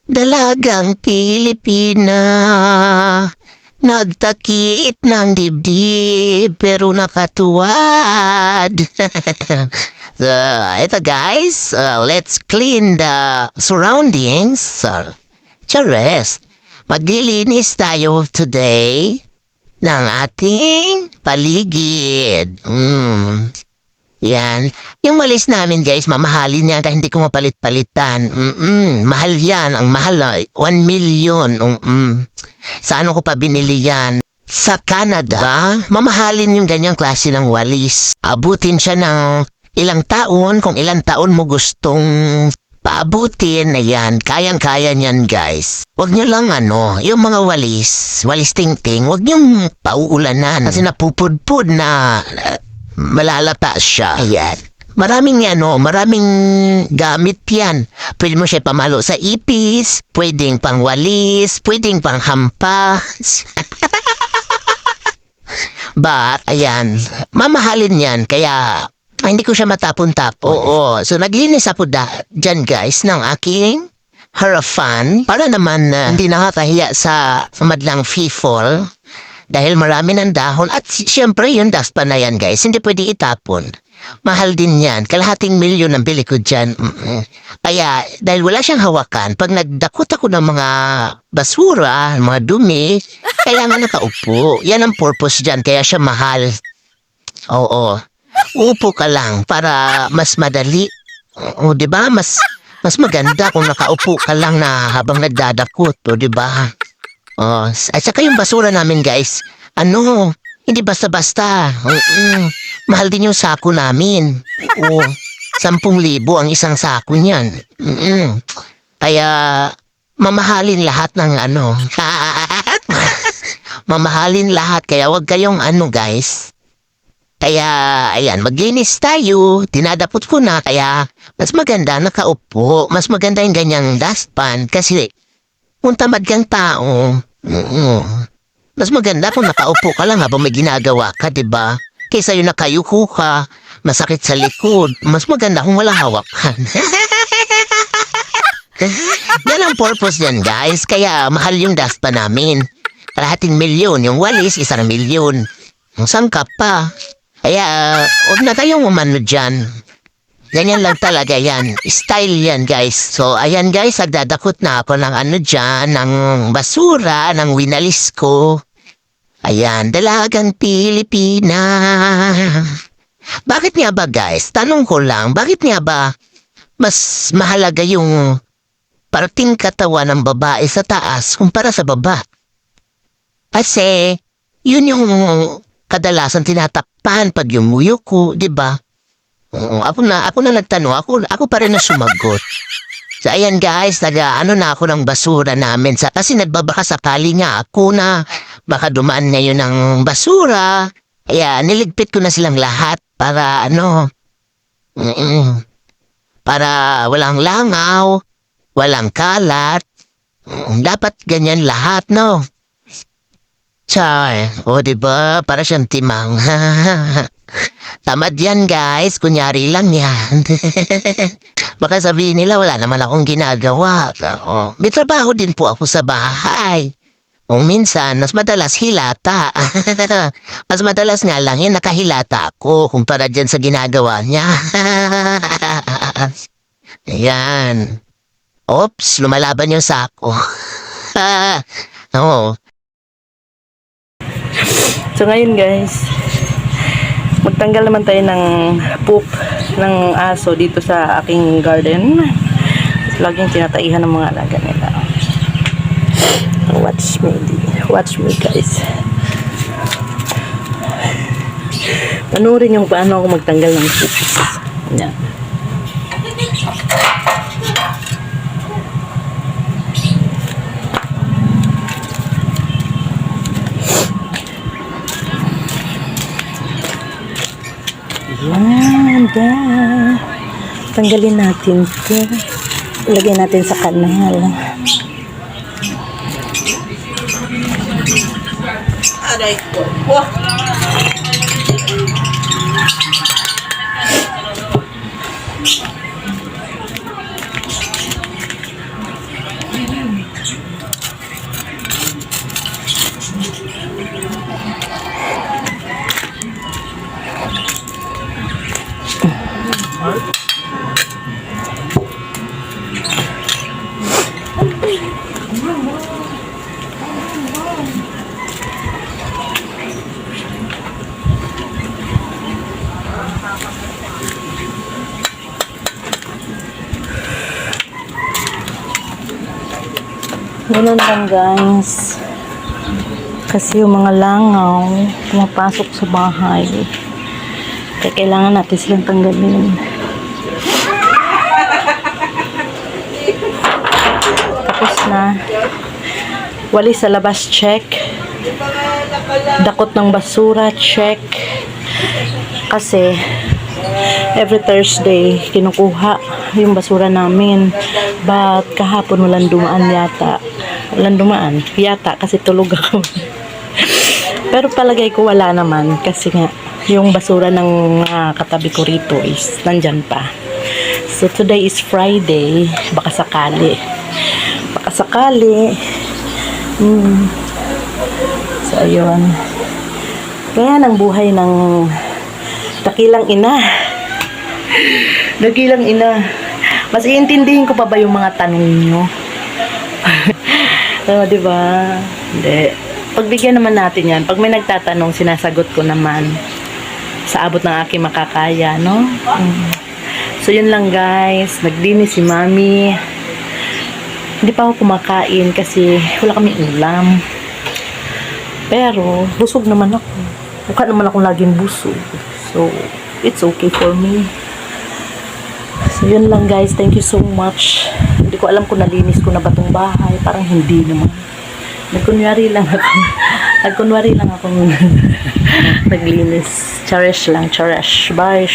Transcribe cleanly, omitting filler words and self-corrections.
Dalagang Pilipina, nagtakit ng dibdib pero nakatuwad. So, ito guys, let's clean the surroundings. Chares, maglilinis tayo today ng ating paligid. Yan. Yung walis namin guys, mamahalin yan kahit hindi ko mapalit-palitan. Mahal yan. Ang mahal ay 1 million. Saan ko pa binili yan? Sa Canada, mamahalin yung ganyang klase ng walis. Abutin siya ng ilang taon. Kung ilang taon mo gustong paabutin na yan, kayang-kaya niyan guys. Huwag niyo lang yung mga walis ting-ting, huwag niyong pauulanan. Kasi napupudpud na malalata siya. Ayan. Maraming gamit yan. Pwede mo siya pamalo sa ipis, pwedeng pang walis, pwedeng pang hampas. But, ayan, mamahalin yan, kaya hindi ko siya matapon-tapon. Oo. So, naglinis ako dyan guys ng aking harapan para naman hindi nakakahiya sa madlang fall. Dahil marami ng dahon at siyempre yung dustpan na yan guys, hindi pwede itapon. Mahal din yan, kalahating milyon ang bili ko dyan. Kaya dahil wala siyang hawakan, pag nagdakot ako ng mga basura, mga dumi, kaya nga nakaupo. Yan ang purpose dyan, kaya siya mahal. Oo, upo ka lang para mas madali. O diba, mas maganda kung nakaupo ka lang na habang nagdadakot, o diba? At saka yung basura namin guys, hindi basta-basta. Mahal din yung sako namin. 10,000 ang isang sako niyan. Kaya, mamahalin lahat ng mamahalin lahat, kaya wag kayong guys. Kaya, ayan, maglinis tayo, dinadapot ko na, kaya mas maganda nakaupo, mas maganda yung ganyang dustpan, kasi kung tamad kang tao, mas maganda kung nakaupo ka lang habang may ginagawa ka, diba? Kaysa yung nakayuko ka, masakit sa likod, mas maganda kung wala hawakan. Yan ang purpose yan, guys. Kaya mahal yung dustpan namin. Kalahating milyon, yung walis, 1 milyon. Ang sangkap pa. Kaya, huwag na tayong umano dyan. Ganyan lang talaga yan. Style yan, guys. So, ayan guys, nagdadakot na ako ng dyan, ng basura, ng winalis ko. Ayan, dalagang Pilipina. Bakit nga ba guys? Tanong ko lang, bakit nga ba mas mahalaga yung parting katawan ng babae sa taas kumpara sa baba? Kasi, yun yung kadalasan tinatakpan pag yumuyo ko, di ba? Ako na nagtanong, ako pa rin na sumagot. So ayan guys, na ako ng basura namin kasi nagbabaka sakali nga ako na baka dumaan ngayon ng basura. Kaya niligpit ko na silang lahat para para walang langaw, walang kalat. Dapat ganyan lahat, no? Char, diba? Para siyang timang. Tamad yan guys, kunyari lang yan. Baka sabihin nila wala naman akong ginagawa. May trabaho din po ako sa bahay. Minsan, mas madalas hilata. Mas madalas nga lang yan nakahilata ako kumpara dyan sa ginagawa niya. Ayan. Oops, lumalaban yung sako. So ngayon guys, magtanggal naman tayo ng poop ng aso dito sa aking garden. Laging tinataihan ng mga alaga nila. Watch me guys. Panoorin yung paano ako magtanggal ng poop. Yan. Yan, tanggalin natin ito. Ilagay natin sa kanal. Aray ko. Ganun lang guys. Kasi yung mga langaw, pumapasok sa bahay. Kaya kailangan natin silang tanggalin. Tapos na. Walis sa labas, check. Dakot ng basura, check. Kasi, every Thursday, kinukuha yung basura namin. But, kahapon walang dumaan yata. Walang dumaan. Yata, kasi tulog ako. Pero palagay ko wala naman. Kasi nga, yung basura ng mga katabi ko rito is nandyan pa. So, today is Friday. Baka sakali. Baka sakali. So, ayun. Kaya ang buhay ng dakilang ina. Dakilang ina. Mas iintindihin ko pa ba yung mga tanong nyo? Diba? Hindi. Pagbigyan naman natin yan. Pag may nagtatanong, sinasagot ko naman. Sa abot ng aking makakaya, no? So, yun lang guys. Naglinis si Mami. Hindi pa ako kumakain kasi wala kaming ulam. Pero, busog naman ako. Mukha naman akong laging busog. So, it's okay for me. So, yun lang guys. Thank you so much. Hindi ko alam kung nalinis ko na ba itong bahay. Parang hindi naman. Nagkunwari lang ako. Nagkunwari lang ako naglinis. Cherish lang. Cherish. Bye.